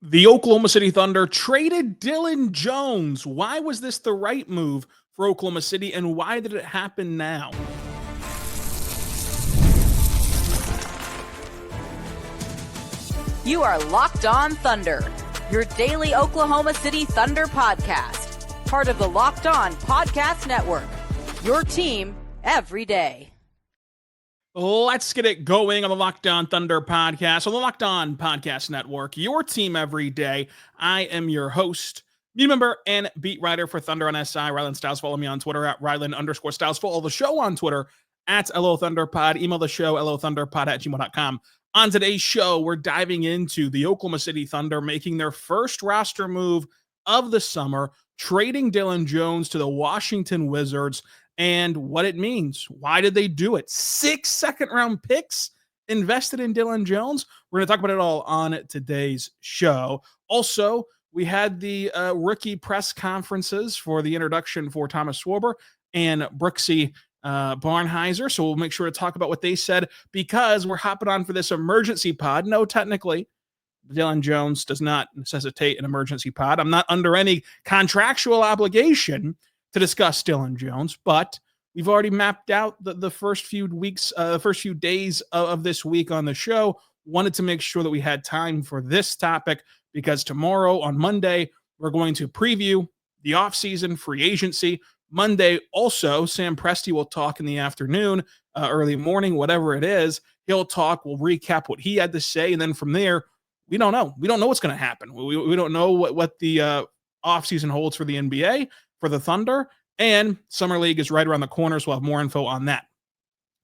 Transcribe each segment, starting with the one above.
The Oklahoma City Thunder traded Dillon Jones. Why was this the right move for Oklahoma City, and why did it happen now? You are Locked On Thunder, your daily Oklahoma City Thunder podcast. Part of the Locked On Podcast Network, your team every day. Let's get it going on the Locked On Thunder podcast, on the Locked On Podcast Network, your team every day. I am your host, media member, and beat writer for Thunder on SI, Rylan Stiles. Follow me on Twitter at Rylan_Stiles. Follow the show on Twitter at LOThunderPod. Email the show, LOThunderPod@gmail.com. On today's show, we're diving into the Oklahoma City Thunder making their first roster move of the summer, trading Dillon Jones to the Washington Wizards, and what it means. Why did they do it? 6 second-round picks invested in Dillon Jones. We're going to talk about it all on today's show. Also, we had the rookie press conferences for the introduction for Thomas Swarber and Brooksy Barnheiser. So we'll make sure to talk about what they said because we're hopping on for this emergency pod. No, technically, Dillon Jones does not necessitate an emergency pod. I'm not under any contractual obligation to discuss Dillon Jones, but we've already mapped out the first few weeks, first few days of this week on the show. Wanted to make sure that we had time for this topic because tomorrow on Monday, we're going to preview the offseason, free agency. Monday, also, Sam Presti will talk in the afternoon, early morning, whatever it is. He'll talk, we'll recap what he had to say, and then from there, we don't know. We don't know what's going to happen. We don't know what the offseason holds for the NBA, for the Thunder, and Summer League is right around the corner, so we'll have more info on that.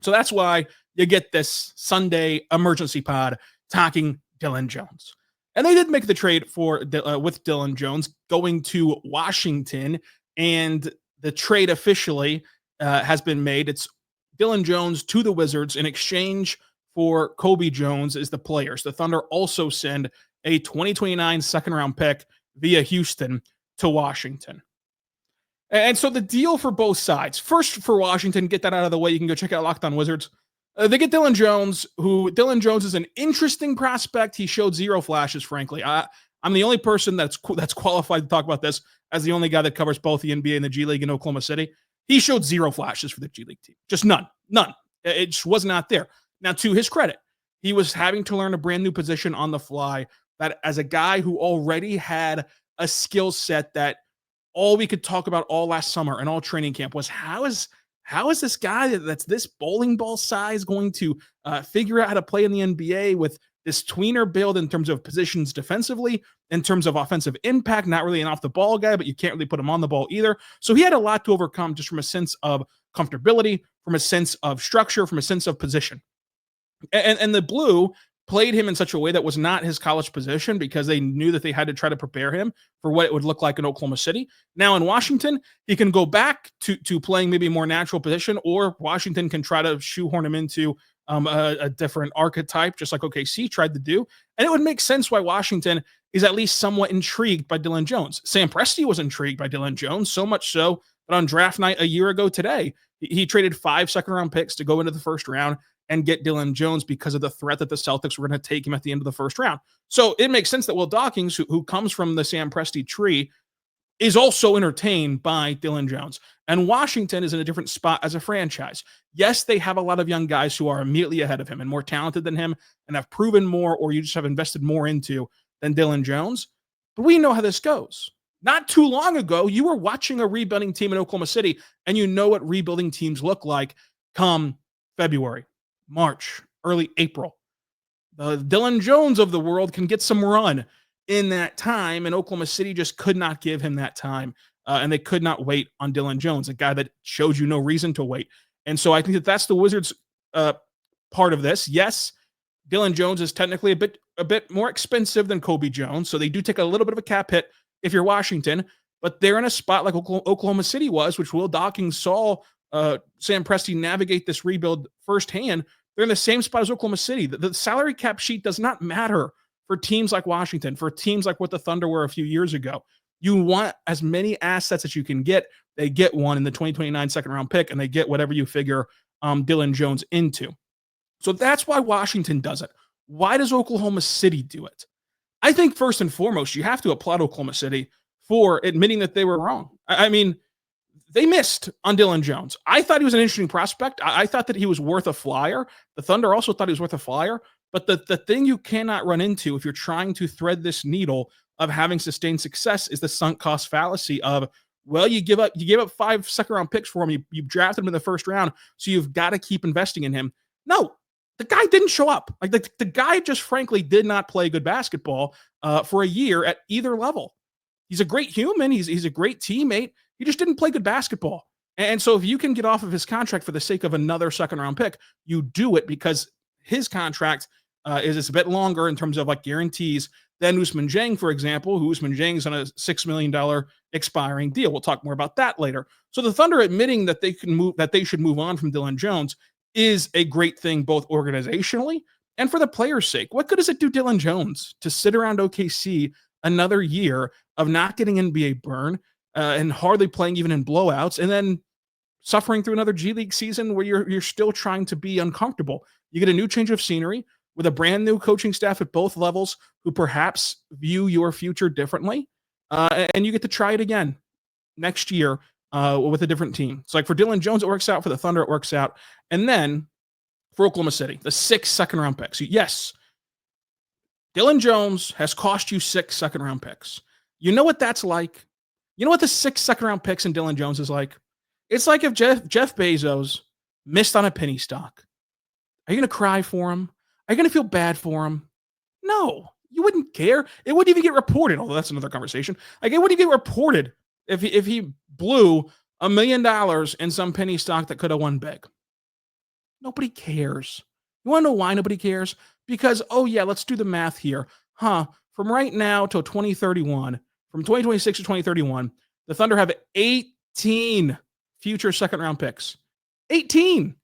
So that's why you get this Sunday emergency pod talking Dillon Jones. And they did make the trade with Dillon Jones going to Washington, and the trade officially has been made. It's Dillon Jones to the Wizards in exchange for Kobe Jones as the players. The Thunder also send a 2029 second-round pick via Houston to Washington. And so the deal for both sides, first for Washington, get that out of the way. You can go check out Locked On Wizards. They get Dillon Jones, Dillon Jones is an interesting prospect. He showed zero flashes, frankly. I'm the only person that's qualified to talk about this as the only guy that covers both the NBA and the G League in Oklahoma City. He showed zero flashes for the G League team. Just none. It just was not there. Now, to his credit, he was having to learn a brand new position on the fly that as a guy who already had a skill set that all we could talk about all last summer and all training camp was how is this guy that's this bowling ball size going to figure out how to play in the NBA with this tweener build in terms of positions defensively, in terms of offensive impact, not really an off the ball guy, but you can't really put him on the ball either. So he had a lot to overcome just from a sense of comfortability, from a sense of structure, from a sense of position. And the Blue played him in such a way that was not his college position because they knew that they had to try to prepare him for what it would look like in Oklahoma City. Now in Washington, he can go back to playing maybe a more natural position, or Washington can try to shoehorn him into a different archetype, just like OKC tried to do. And it would make sense why Washington is at least somewhat intrigued by Dillon Jones. Sam Presti was intrigued by Dillon Jones, so much so that on draft night a year ago today, he traded 5 second-round picks to go into the first round and get Dillon Jones because of the threat that the Celtics were going to take him at the end of the first round. So it makes sense that Will Dawkins, who comes from the Sam Presti tree, is also entertained by Dillon Jones. And Washington is in a different spot as a franchise. Yes, they have a lot of young guys who are immediately ahead of him and more talented than him and have proven more, or you just have invested more into than Dillon Jones. But we know how this goes. Not too long ago, you were watching a rebuilding team in Oklahoma City, and you know what rebuilding teams look like come February, March, early April. The Dillon Jones of the world can get some run in that time, and Oklahoma City just could not give him that time, and they could not wait on Dillon Jones, a guy that showed you no reason to wait. And so I think that that's the Wizards' part of this. Yes, Dillon Jones is technically a bit more expensive than Kobe Jones, so they do take a little bit of a cap hit if you're Washington, but they're in a spot like Oklahoma City was, which Will Dawkins saw Sam Presti navigate this rebuild firsthand. They're in the same spot as Oklahoma City. The salary cap sheet does not matter for teams like Washington, for teams like what the Thunder were a few years ago. You want as many assets as you can get. They get one in the 2029 second-round pick, and they get whatever you figure Dillon Jones into. So that's why Washington does it. Why does Oklahoma City do it? I think first and foremost, you have to applaud Oklahoma City for admitting that they were wrong. I mean, they missed on Dillon Jones. I thought he was an interesting prospect. I thought that he was worth a flyer. The Thunder also thought he was worth a flyer. But the thing you cannot run into if you're trying to thread this needle of having sustained success is the sunk cost fallacy of, well, you gave up 5 second round picks for him. You drafted him in the first round, so you've got to keep investing in him. No, the guy didn't show up. Like the guy just frankly did not play good basketball for a year at either level. He's a great human. He's a great teammate. He just didn't play good basketball. And so if you can get off of his contract for the sake of another second round pick, you do it because his contract is a bit longer in terms of like guarantees than Ousmane Dieng, for example, who Ousmane Dieng is on a $6 million expiring deal. We'll talk more about that later. So the Thunder admitting that they should move on from Dillon Jones is a great thing, both organizationally and for the player's sake. What good does it do Dillon Jones to sit around OKC another year of not getting NBA burn and hardly playing even in blowouts, and then suffering through another G League season where you're still trying to be uncomfortable? You get a new change of scenery with a brand new coaching staff at both levels who perhaps view your future differently, and you get to try it again next year with a different team. It's like for Dillon Jones, it works out. For the Thunder, it works out. And then for Oklahoma City, the 6 second-round picks. Yes, Dillon Jones has cost you 6 second-round picks. You know what that's like? You know what the 6 second-round picks in Dillon Jones is like? It's like if Jeff Bezos missed on a penny stock. Are you going to cry for him? Are you going to feel bad for him? No, you wouldn't care. It wouldn't even get reported, although that's another conversation. Like, it wouldn't get reported if he blew $1 million in some penny stock that could have won big. Nobody cares. You want to know why nobody cares? Because, oh yeah, let's do the math here. From right now till 2031, from 2026 to 2031, the Thunder have 18 future second-round picks. 18.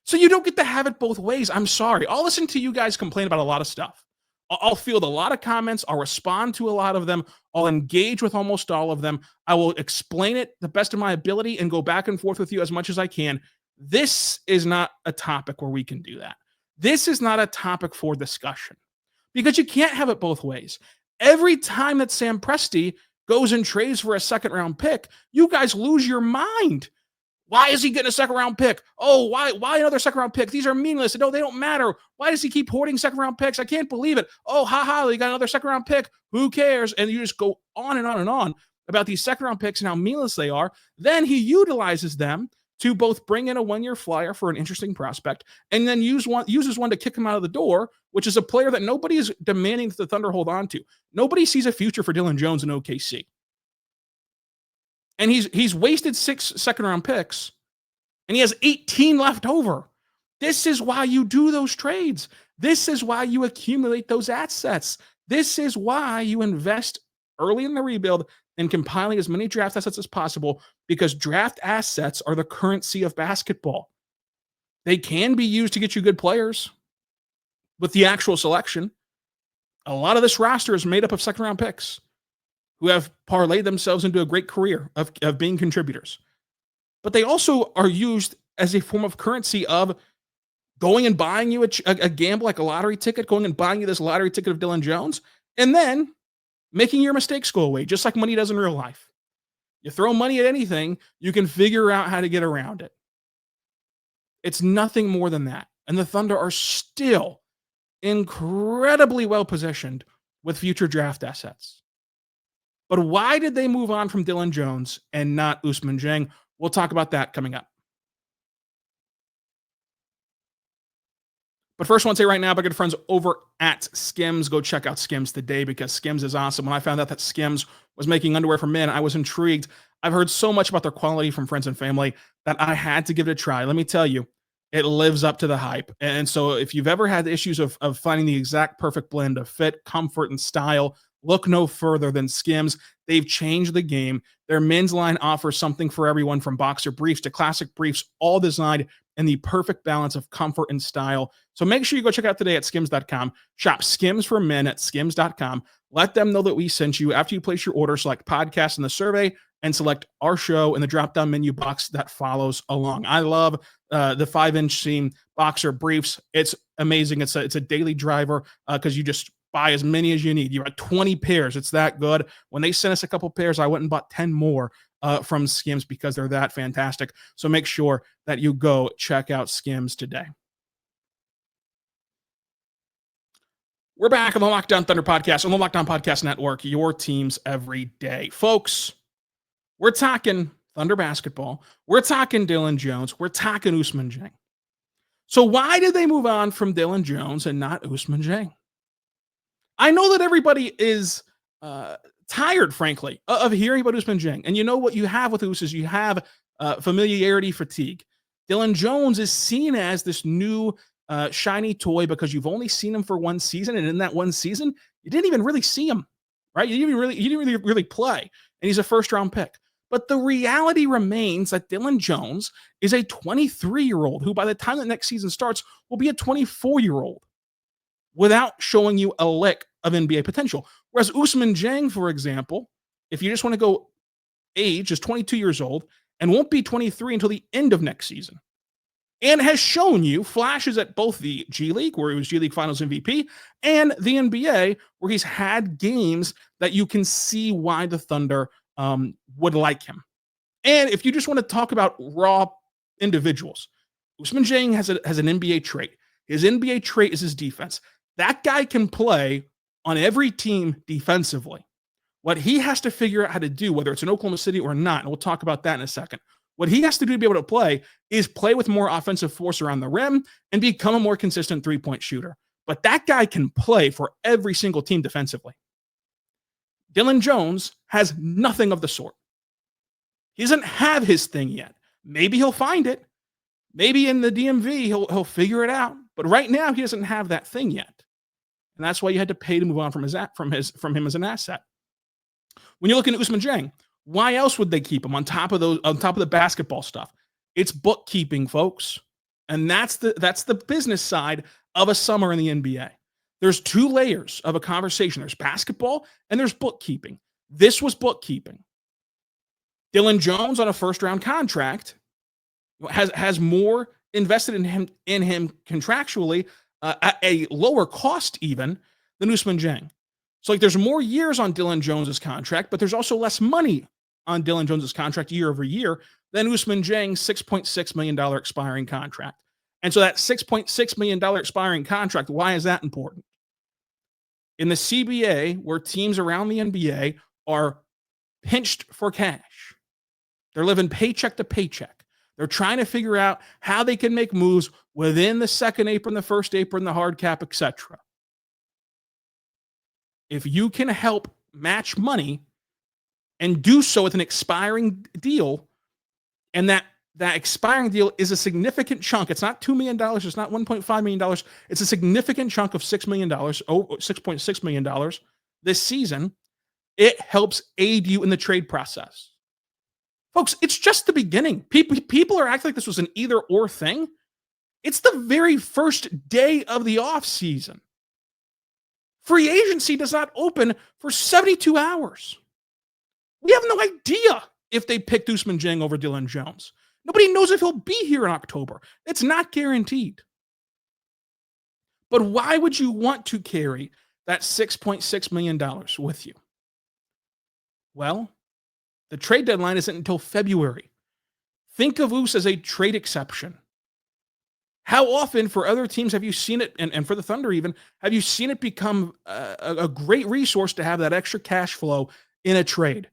So you don't get to have it both ways. I'm sorry. I'll listen to you guys complain about a lot of stuff. I'll field a lot of comments. I'll respond to a lot of them. I'll engage with almost all of them. I will explain it the best of my ability and go back and forth with you as much as I can. This is not a topic where we can do that. This is not a topic for discussion because you can't have it both ways. Every time that Sam Presti goes and trades for a second-round pick, you guys lose your mind. Why is he getting a second-round pick? Oh, why another second-round pick? These are meaningless. No, they don't matter. Why does he keep hoarding second-round picks? I can't believe it. Oh, they got another second-round pick. Who cares? And you just go on and on and on about these second-round picks and how meaningless they are. Then he utilizes them to both bring in a one-year flyer for an interesting prospect and then uses one to kick him out of the door, which is a player that nobody is demanding that the Thunder hold on to. Nobody sees a future for Dillon Jones in OKC. And he's wasted 6 second-round picks, and he has 18 left over. This is why you do those trades. This is why you accumulate those assets. This is why you invest early in the rebuild and compiling as many draft assets as possible, because draft assets are the currency of basketball. They can be used to get you good players with the actual selection. A lot of this roster is made up of second-round picks who have parlayed themselves into a great career of being contributors. But they also are used as a form of currency of going and buying you a gamble, like a lottery ticket, going and buying you this lottery ticket of Dillon Jones, and then making your mistakes go away, just like money does in real life. You throw money at anything, you can figure out how to get around it. It's nothing more than that. And the Thunder are still incredibly well positioned with future draft assets. But why did they move on from Dillon Jones and not Ousmane Dieng? We'll talk about that coming up. But first, I want to say right now, my good friends over at Skims, go check out Skims today because Skims is awesome. When I found out that Skims was making underwear for men, I was intrigued. I've heard so much about their quality from friends and family that I had to give it a try. Let me tell you, it lives up to the hype. And so if you've ever had the issues of finding the exact perfect blend of fit, comfort, and style, look no further than Skims. They've changed the game. Their men's line offers something for everyone from boxer briefs to classic briefs, all designed in the perfect balance of comfort and style. So make sure you go check out today at skims.com. Shop Skims for Men at skims.com. Let them know that we sent you. After you place your order, select podcast in the survey and select our show in the drop-down menu box that follows along. I love the 5-inch seam boxer briefs. It's amazing. It's a daily driver because you just buy as many as you need. You got 20 pairs. It's that good. When they sent us a couple pairs, I went and bought 10 more from Skims because they're that fantastic. So make sure that you go check out Skims today. We're back on the Locked On Thunder podcast on the Locked On Podcast Network, your teams every day. Folks, we're talking Thunder basketball. We're talking Dillon Jones. We're talking Ousmane Dieng. So why did they move on from Dillon Jones and not Ousmane Dieng? I know that everybody is tired, frankly, of hearing about Ousmane Dieng. And you know what you have with Us is you have familiarity fatigue. Dillon Jones is seen as this new shiny toy because you've only seen him for one season, and in that one season, you didn't even really see him, right? You didn't really play, and he's a first-round pick. But the reality remains that Dillon Jones is a 23-year-old who, by the time the next season starts, will be a 24-year-old without showing you a lick of NBA potential. Whereas Ousmane Dieng, for example, if you just want to go age, is 22 years old and won't be 23 until the end of next season. And has shown you flashes at both the G League, where he was G League Finals MVP, and the NBA, where he's had games that you can see why the Thunder would like him. And if you just want to talk about raw individuals, Ousmane Dieng has an NBA trait. His NBA trait is his defense. That guy can play on every team defensively. What he has to figure out how to do, whether it's in Oklahoma City or not, and we'll talk about that in a second, what he has to do to be able to play is play with more offensive force around the rim and become a more consistent three-point shooter. But that guy can play for every single team defensively. Dillon Jones has nothing of the sort. He doesn't have his thing yet. Maybe he'll find it. Maybe in the DMV he'll figure it out. But right now he doesn't have that thing yet, and that's why you had to pay to move on from him as an asset. When you're looking at Ousmane Dieng, why else would they keep him on top of the basketball stuff? It's bookkeeping, folks. And that's the business side of a summer in the NBA. There's two layers of a conversation. There's basketball and there's bookkeeping. This was bookkeeping. Dillon Jones on a first-round contract has more invested in him contractually at a lower cost even than Ousmane Dieng. So like there's more years on Dillon Jones's contract, but there's also less money on Dillon Jones's contract year over year than Ousmane Dieng's $6.6 million expiring contract. And so that $6.6 million expiring contract, why is that important? In the CBA, where teams around the NBA are pinched for cash, they're living paycheck to paycheck. They're trying to figure out how they can make moves within the second apron, the first apron, the hard cap, etc. If you can help match money and do so with an expiring deal, and that expiring deal is a significant chunk. It's not $2 million. It's not $1.5 million. It's a significant chunk of $6 million, $6.6 million this season. It helps aid you in the trade process. Folks, it's just the beginning. People are acting like this was an either or thing. It's the very first day of the offseason. Free agency does not open for 72 hours. We have no idea if they picked Ousmane Dieng over Dillon Jones. Nobody knows if he'll be here in October. It's not guaranteed. But why would you want to carry that $6.6 million with you? Well, the trade deadline isn't until February. Think of Ous as a trade exception. How often for other teams have you seen it, and for the Thunder even, have you seen it become a great resource to have that extra cash flow in a trade?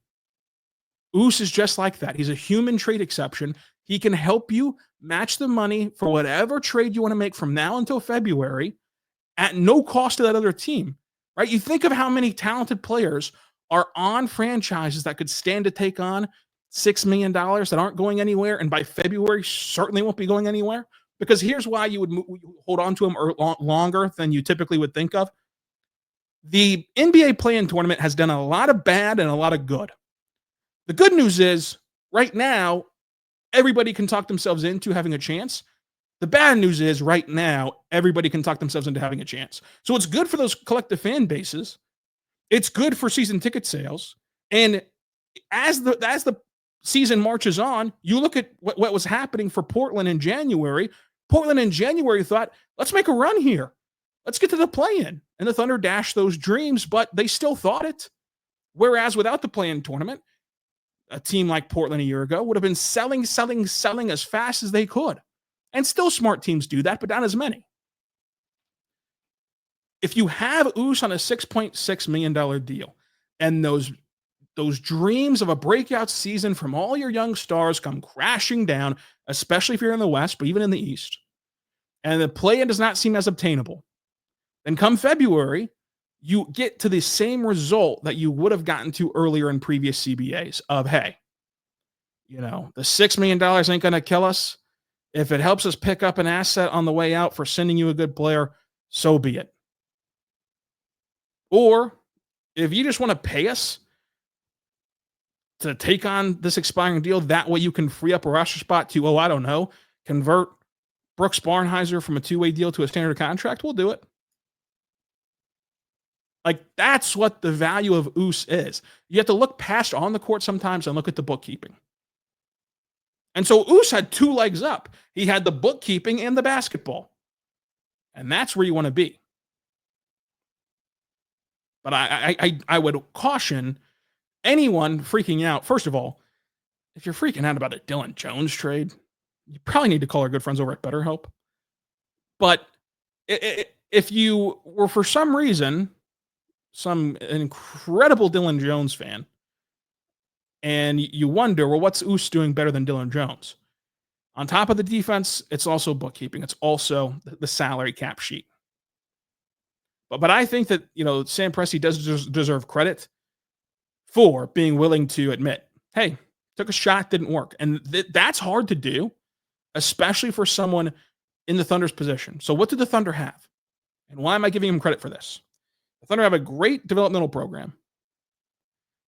Ous is just like that. He's a human trade exception. He can help you match the money for whatever trade you want to make from now until February at no cost to that other team, right? You think of how many talented players are on franchises that could stand to take on $6 million that aren't going anywhere, and by February certainly won't be going anywhere. Because here's why you would hold on to him longer than you typically would think of. The NBA play-in tournament has done a lot of bad and a lot of good. The good news is, right now, everybody can talk themselves into having a chance. The bad news is, right now, everybody can talk themselves into having a chance. So it's good for those collective fan bases. It's good for season ticket sales. And as the season marches on, you look at what was happening for Portland in January. Portland in January thought, let's make a run here. Let's get to the play-in. And the Thunder dashed those dreams, but they still thought it. Whereas without the play-in tournament, a team like Portland a year ago would have been selling as fast as they could. And still smart teams do that, but not as many. If you have Oos on a $6.6 million deal and those dreams of a breakout season from all your young stars come crashing down, especially if you're in the West, but even in the East, and the play-in does not seem as obtainable, then come February, you get to the same result that you would have gotten to earlier in previous CBAs of, hey, the $6 million ain't going to kill us. If it helps us pick up an asset on the way out for sending you a good player, so be it. Or if you just want to pay us to take on this expiring deal, that way you can free up a roster spot to, I don't know, convert Brooks Barnheiser from a two-way deal to a standard contract, we'll do it. Like, that's what the value of Oos is. You have to look past on the court sometimes and look at the bookkeeping. And so Oos had two legs up. He had the bookkeeping and the basketball. And that's where you want to be. But I would caution anyone freaking out. First of all, if you're freaking out about a Dillon Jones trade, you probably need to call our good friends over at BetterHelp. But if you were, for some reason, some incredible Dillon Jones fan, and you wonder, well, what's Oos doing better than Dillon Jones? On top of the defense, it's also bookkeeping. It's also the salary cap sheet. But I think that, Sam Presti does deserve credit for being willing to admit, hey, took a shot, didn't work. And that's hard to do, especially for someone in the Thunder's position. So what did the Thunder have? And why am I giving him credit for this? The Thunder have a great developmental program.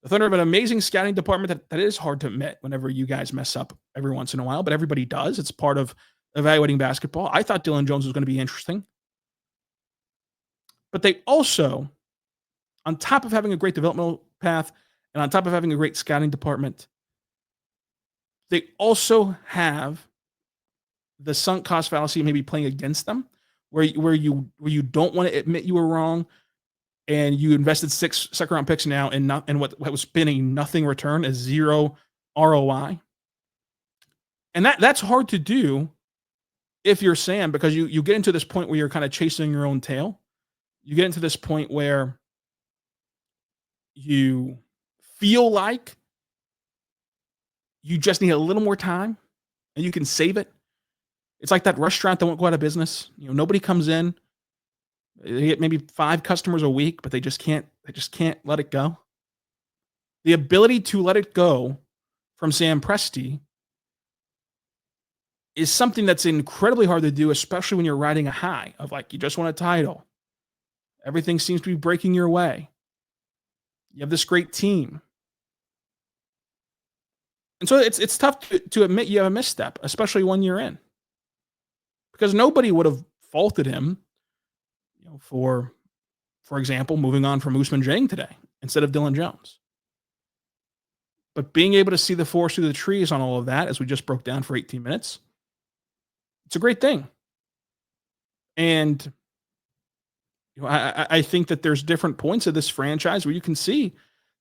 The Thunder have an amazing scouting department that is hard to admit whenever you guys mess up every once in a while, but everybody does. It's part of evaluating basketball. I thought Dillon Jones was going to be interesting. But they also, on top of having a great developmental path and on top of having a great scouting department, they also have the sunk cost fallacy maybe playing against them, where you don't want to admit you were wrong, and you invested 6 second-round picks now and what was been a nothing return, a 0 ROI. And that's hard to do if you're Sam, because you get into this point where you're kind of chasing your own tail. You get into this point where you feel like you just need a little more time and you can save it. It's like that restaurant that won't go out of business. Nobody comes in. They get maybe 5 customers a week, but they just can't let it go. The ability to let it go from Sam Presti is something that's incredibly hard to do, especially when you're riding a high of, like, you just won a title. Everything seems to be breaking your way. You have this great team. And so it's tough to admit you have a misstep, especially 1 year in. Because nobody would have faulted him, for example, moving on from Ousmane Dieng today instead of Dillon Jones. But being able to see the forest through the trees on all of that, as we just broke down for 18 minutes, it's a great thing. And I think that there's different points of this franchise where you can see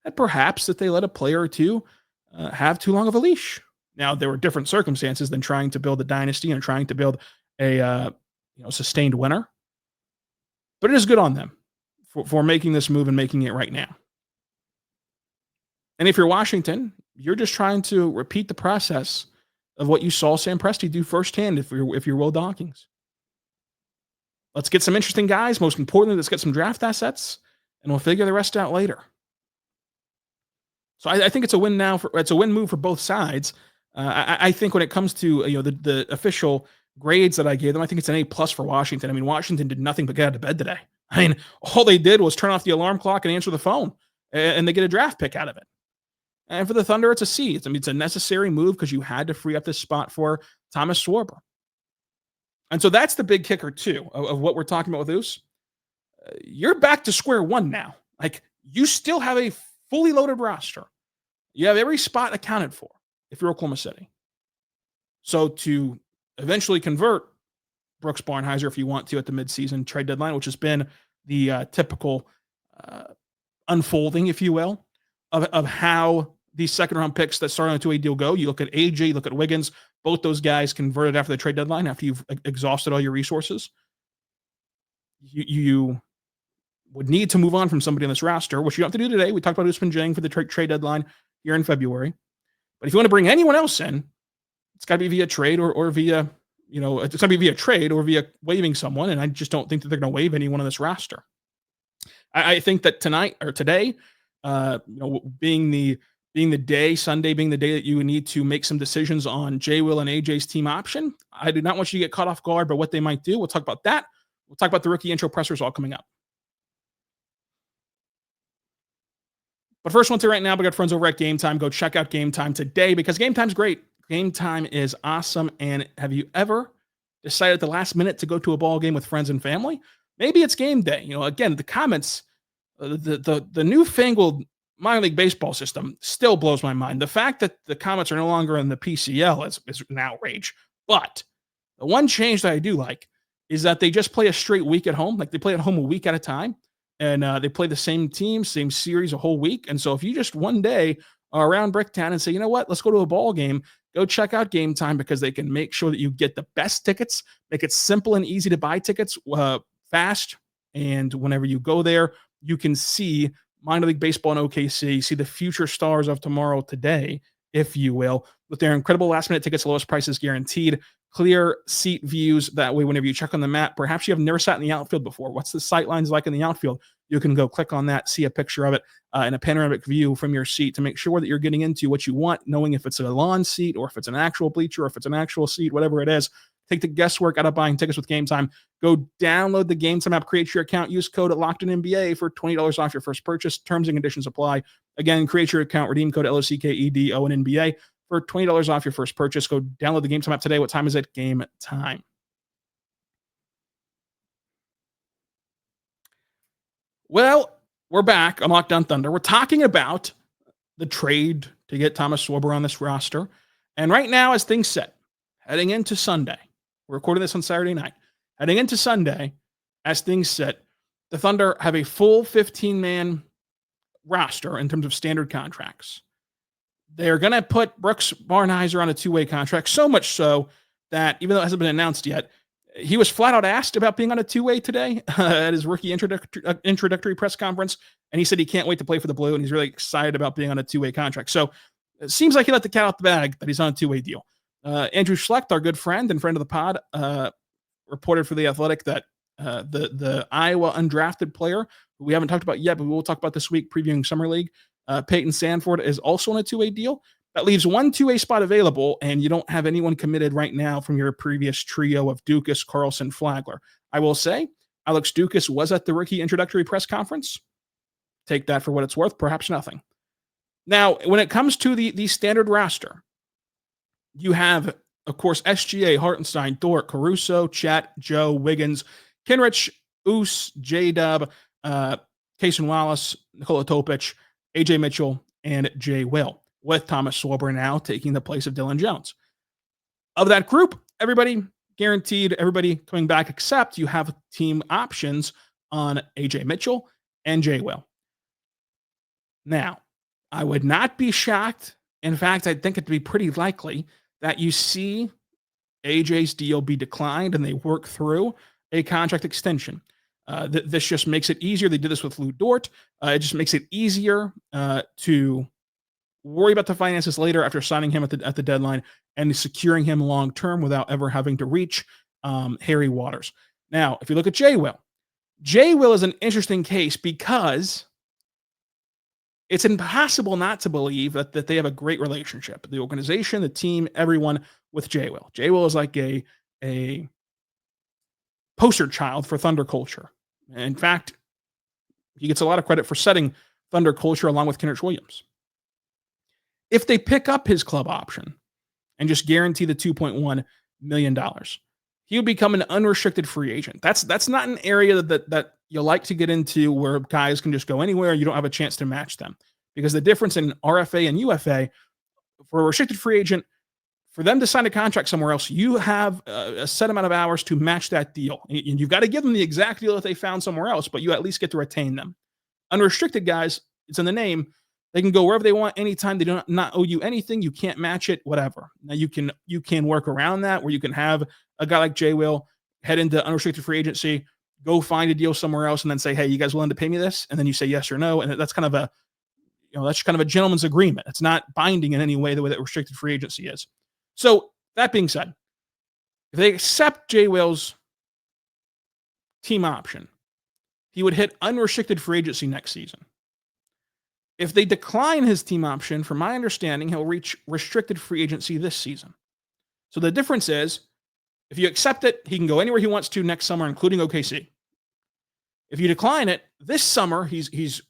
that perhaps that they let a player or two have too long of a leash. Now, there were different circumstances than trying to build a dynasty and trying to build a sustained winner. But it is good on them for making this move and making it right now. And if you're Washington, you're just trying to repeat the process of what you saw Sam Presti do firsthand if you're Will Dawkins. Let's get some interesting guys. Most importantly, let's get some draft assets, and we'll figure the rest out later. So I think it's a win now. It's a win move for both sides. I think when it comes to the official grades that I gave them, I think it's an A+ for Washington. I mean, Washington did nothing but get out of bed today. I mean, all they did was turn off the alarm clock and answer the phone, and they get a draft pick out of it. And for the Thunder, it's a C. It's a necessary move because you had to free up this spot for Thomas Swarber. And so that's the big kicker, too, of what we're talking about with Oos. You're back to square one now. Like, you still have a fully loaded roster. You have every spot accounted for if you're Oklahoma City. So to eventually convert Brooks Barnheiser if you want to at the midseason trade deadline, which has been the typical uh, unfolding, if you will, of how these second round picks that start on a two-way deal go. You look at AJ, you look at Wiggins, both those guys converted after the trade deadline, after you've exhausted all your resources. You would need to move on from somebody on this roster, which you don't have to do today. We talked about Ousmane Dieng for the trade deadline here in February. But if you want to bring anyone else in, it's got to be via trade or via, it's got to be via trade or via waiving someone. And I just don't think that they're going to waive anyone on this roster. I think that tonight or today, being the day, Sunday being the day that you need to make some decisions on J. Will and AJ's team option, I do not want you to get caught off guard by what they might do. We'll talk about that. We'll talk about the rookie intro pressers all coming up. But first one to right now, we got friends over at Game Time. Go check out Game Time today because Game Time's great. Game Time is awesome. And have you ever decided at the last minute to go to a ball game with friends and family? Maybe it's game day. Again, the comments, the newfangled minor league baseball system still blows my mind. The fact that the comments are no longer in the PCL is an outrage. But the one change that I do like is that they just play a straight week at home. Like they play at home a week at a time. And they play the same team, same series a whole week. And so if you just one day are around Bricktown and say, you know what, let's go to a ball game, go check out Game Time because they can make sure that you get the best tickets, make it simple and easy to buy tickets fast. And whenever you go there, you can see minor league baseball in OKC, see the future stars of tomorrow today, if you will, with their incredible last minute tickets, lowest prices guaranteed, clear seat views. That way, whenever you check on the map, perhaps you have never sat in the outfield before. What's the sight lines like in the outfield? You can go click on that, see a picture of it in a panoramic view from your seat to make sure that you're getting into what you want, knowing if it's a lawn seat or if it's an actual bleacher or if it's an actual seat, whatever it is. Take the guesswork out of buying tickets with Game Time. Go download the Game Time app, create your account, use code LOCKEDONNBA for $20 off your first purchase. Terms and conditions apply. Again, create your account, redeem code LOCKEDONNBA for $20 off your first purchase. Go download the Game Time app today. What time is it? Game Time. Well, we're back on Locked On Thunder. We're talking about the trade to get Thomas Swarber on this roster. And right now, as things sit, heading into Sunday, we're recording this on Saturday night. Heading into Sunday, as things sit, the Thunder have a full 15-man roster in terms of standard contracts. They're going to put Brooks Barnheiser on a two-way contract, so much so that even though it hasn't been announced yet, he was flat out asked about being on a two-way today at his rookie introductory press conference, and he said he can't wait to play for the Blue, and he's really excited about being on a two-way contract. So it seems like he let the cat out the bag that he's on a two-way deal. Andrew Schlecht, our good friend and friend of the pod, reported for The Athletic that the Iowa undrafted player, who we haven't talked about yet, but we will talk about this week previewing Summer League, Peyton Sanford, is also on a two-way deal. That leaves one two-way spot available, and you don't have anyone committed right now from your previous trio of Dukas, Carlson, Flagler. I will say, Alex Dukas was at the rookie introductory press conference. Take that for what it's worth, perhaps nothing. Now, when it comes to the standard roster, you have, of course, SGA, Hartenstein, Dort, Caruso, Chet, Joe, Wiggins, Kenrich, Oos, J-Dub, Kaysen Wallace, Nikola Topic, AJ Mitchell, and J. Will, with Thomas Swarber now taking the place of Dillon Jones. Of that group, everybody guaranteed, everybody coming back, except you have team options on AJ Mitchell and J. Will. Now, I would not be shocked. In fact, I think it'd be pretty likely that you see AJ's deal be declined and they work through a contract extension. This just makes it easier. They did this with Lou Dort. It just makes it easier to worry about the finances later after signing him at the deadline and securing him long-term without ever having to reach Harry Waters. Now, if you look at J. Will is an interesting case because it's impossible not to believe that they have a great relationship. The organization, the team, everyone with J. Will. J. Will is like a poster child for Thunder culture. In fact, he gets a lot of credit for setting Thunder culture along with Kenrich Williams. If they pick up his club option and just guarantee the $2.1 million, he would become an unrestricted free agent. That's not an area that you like to get into where guys can just go anywhere. You don't have a chance to match them because the difference in RFA and UFA for a restricted free agent, for them to sign a contract somewhere else, you have a set amount of hours to match that deal. And you've got to give them the exact deal that they found somewhere else, but you at least get to retain them. Unrestricted guys, it's in the name. They can go wherever they want anytime. They do not owe you anything. You can't match it, whatever. Now you can work around that, where you can have a guy like Jay Will head into unrestricted free agency, go find a deal somewhere else, and then say, hey, you guys willing to pay me this? And then you say yes or no. And that's kind of a gentleman's agreement. It's not binding in any way the way that restricted free agency is. So that being said, if they accept Jay Will's team option, he would hit unrestricted free agency next season. If they decline his team option, from my understanding, he'll reach restricted free agency this season. So the difference is, if you accept it, he can go anywhere he wants to next summer, including OKC. If you decline it, this summer, he's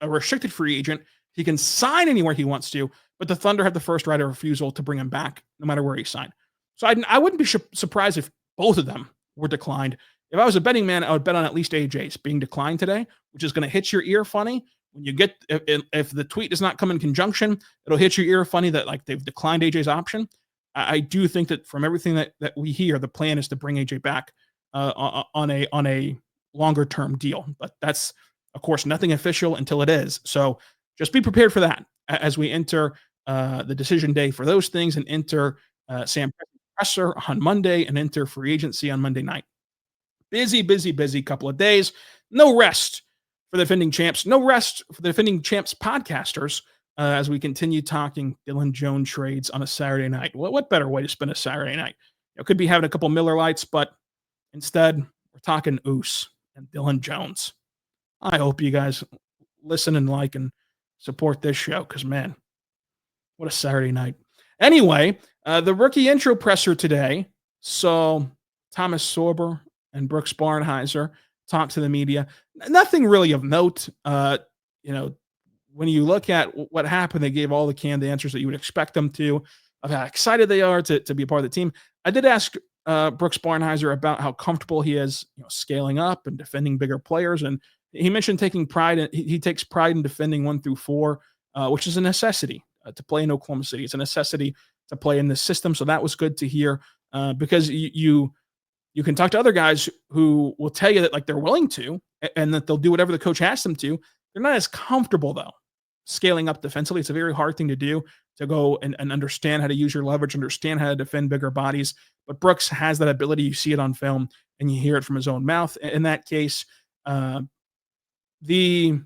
a restricted free agent. He can sign anywhere he wants to, but the Thunder have the first right of refusal to bring him back, no matter where he signed. So I wouldn't be surprised if both of them were declined. If I was a betting man, I would bet on at least AJ's being declined today, which is going to hit your ear funny. When you get, if the tweet does not come in conjunction, it'll hit your ear funny that like they've declined AJ's option. I do think that from everything that we hear, the plan is to bring AJ back on a longer term deal. But that's, of course, nothing official until it is. So just be prepared for that as we enter the decision day for those things, and enter Sam presser on Monday, and enter free agency on Monday night. Busy couple of days. No rest for the defending champs. No rest for the defending champs podcasters as we continue talking Dillon Jones trades on a Saturday night. What better way to spend a Saturday night? Could be having a couple Miller Lights, but instead we're talking Ouse and Dillon Jones. I hope you guys listen and like and support this show, because, man, what a Saturday night. Anyway, the rookie intro presser today saw Thomas Swarber and Brooks Barnheiser talk to the media. Nothing really of note. When you look at what happened, they gave all the canned answers that you would expect them to, of how excited they are to be a part of the team. I did ask Brooks Barnheiser about how comfortable he is, scaling up and defending bigger players. And he mentioned taking pride. He takes pride in defending 1 through 4, which is a necessity to play in Oklahoma City. It's a necessity to play in this system. So that was good to hear, because you can talk to other guys who will tell you that like they're willing to, and that they'll do whatever the coach asks them to. They're not as comfortable though scaling up defensively. It's a very hard thing to do, to go and understand how to use your leverage, understand how to defend bigger bodies. But Brooks has that ability. You see it on film and you hear it from his own mouth. In that case, the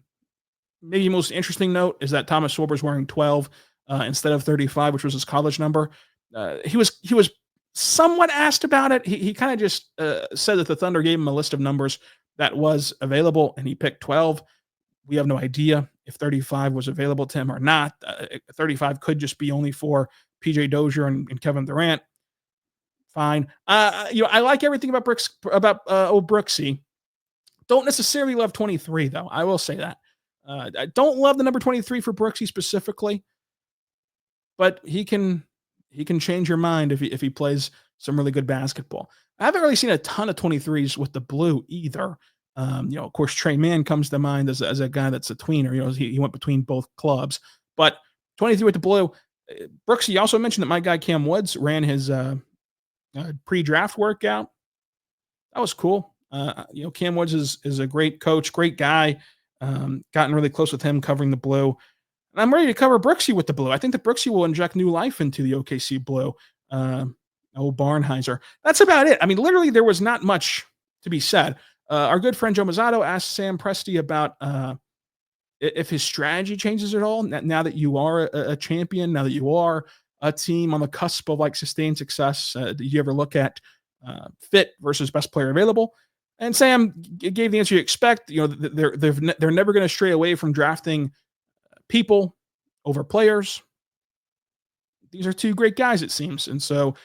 maybe most interesting note is that Thomas Swarber's wearing 12 instead of 35, which was his college number. He was somewhat asked about it. He kind of just said that the Thunder gave him a list of numbers that was available, and he picked 12. We have no idea if 35 was available to him or not. 35 could just be only for PJ Dozier and Kevin Durant. Fine. I like everything about Brooksy. Don't necessarily love 23 though. I will say that. I don't love the number 23 for Brooksy specifically, but he can change your mind if he plays some really good basketball. I haven't really seen a ton of 23s with the blue either. Of course, Trey Mann comes to mind as a guy that's a tweener. He went between both clubs, but 23 with the blue. Brooksy also mentioned that my guy Cam Woods ran his pre-draft workout. That was cool. Cam Woods is a great coach, great guy. Gotten really close with him covering the blue. And I'm ready to cover Brooksy with the blue. I think that Brooksy will inject new life into the OKC blue. Barnheiser. That's about it. I mean, literally, there was not much to be said. Our good friend Joe Mazzato asked Sam Presti about if his strategy changes at all now that you are a champion, now that you are a team on the cusp of like sustained success. Did you ever look at fit versus best player available? And Sam gave the answer you expect. They're never going to stray away from drafting people over players. These are two great guys, it seems. And so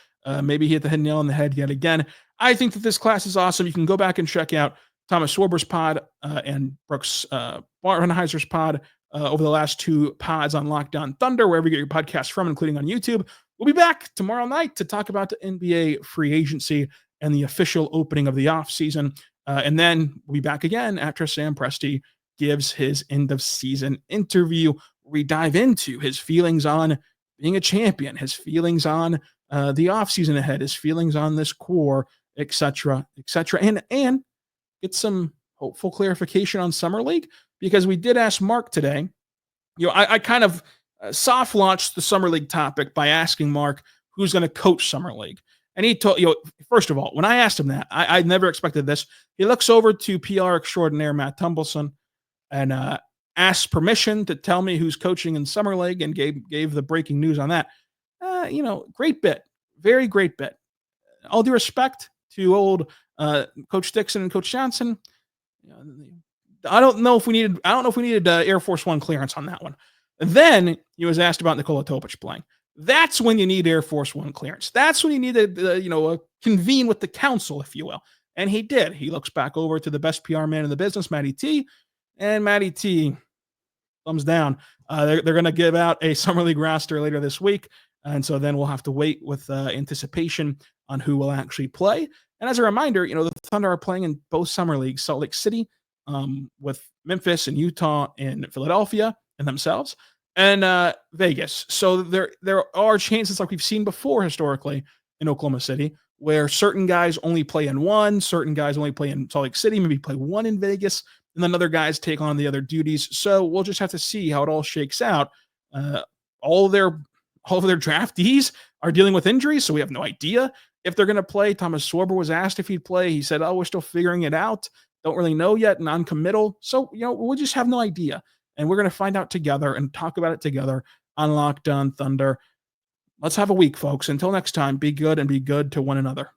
maybe he hit the nail on the head yet again. I think that this class is awesome. You can go back and check out Thomas Swarber's pod and Brooks Barnheiser's pod over the last 2 pods on Locked On Thunder, wherever you get your podcasts from, including on YouTube. We'll be back tomorrow night to talk about the NBA free agency and the official opening of the offseason. And then we'll be back again after Sam Presti gives his end of season interview, where we dive into his feelings on being a champion, his feelings on the offseason ahead, his feelings on this core, etc., etc., and get some hopeful clarification on Summer League, because we did ask Mark today. I kind of soft launched the Summer League topic by asking Mark who's going to coach Summer League. And he told, first of all, when I asked him that, I never expected this. He looks over to PR extraordinaire Matt Tumbleson and asked permission to tell me who's coaching in Summer League, and gave the breaking news on that. Great bit, very great bit. All due respect to old Coach Dixon and Coach Johnson, I don't know if we needed Air Force One clearance on that one. And then he was asked about Nikola Topic playing. That's when you need Air Force One clearance. That's when you need to convene with the council, if you will. And he did. He looks back over to the best PR man in the business, Matty T, and Matty T, thumbs down. They're going to give out a Summer League roster later this week. And so then we'll have to wait with anticipation on who will actually play. And as a reminder, the Thunder are playing in both Summer Leagues, Salt Lake City, with Memphis and Utah and Philadelphia and themselves, and Vegas. So there are chances, like we've seen before historically in Oklahoma City, where certain guys only play in one, certain guys only play in Salt Lake City, maybe play one in Vegas, and then other guys take on the other duties. So we'll just have to see how it all shakes out. All of their draftees are dealing with injuries, so we have no idea if they're going to play. Thomas Swarber was asked if he'd play. He said, we're still figuring it out. Don't really know yet, non-committal. So, we'll just have no idea. And we're going to find out together and talk about it together on Locked On Thunder. Let's have a week, folks. Until next time, be good and be good to one another.